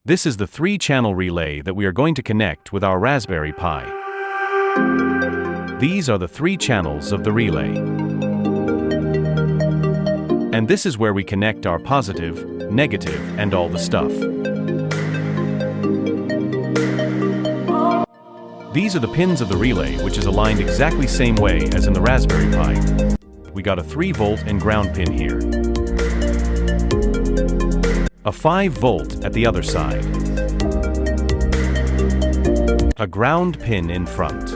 This is the 3-channel relay that we are going to connect with our Raspberry Pi. These are the 3 channels of the relay. And this is where we connect our positive, negative, and all the stuff. These are the pins of the relay, which is aligned exactly same way as in the Raspberry Pi. We got a 3-volt and ground pin here. A 5-volt at the other side. A ground pin in front.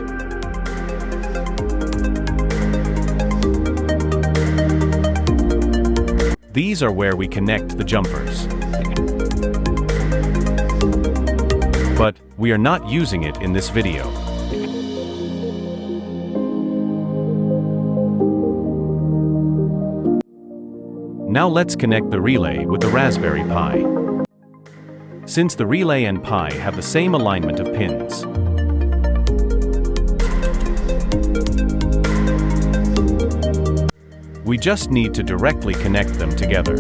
These are where we connect the jumpers. But we are not using it in this video. Now let's connect the relay with the Raspberry Pi. Since the relay and Pi have the same alignment of pins, we just need to directly connect them together.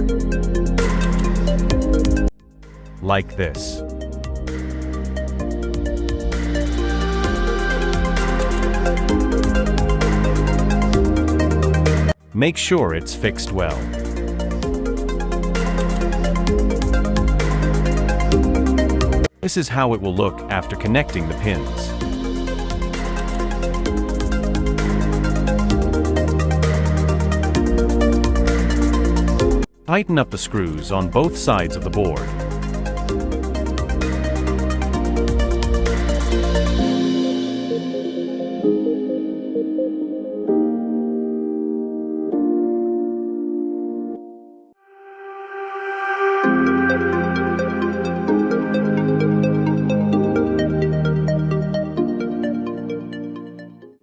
Like this. Make sure it's fixed well. This is how it will look after connecting the pins. Tighten up the screws on both sides of the board.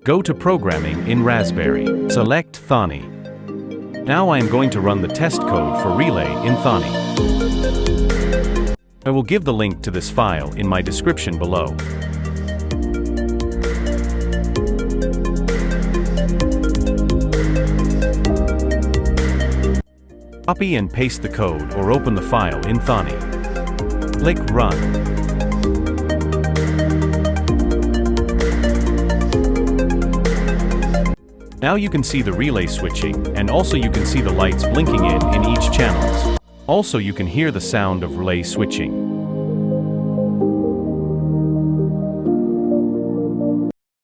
Go to Programming in Raspberry. Select Thonny. Now I am going to run the test code for relay in Thonny. I will give the link to this file in my description below. Copy and paste the code or open the file in Thonny. Click Run. Now you can see the relay switching, and also you can see the lights blinking in each channel. Also you can hear the sound of relay switching.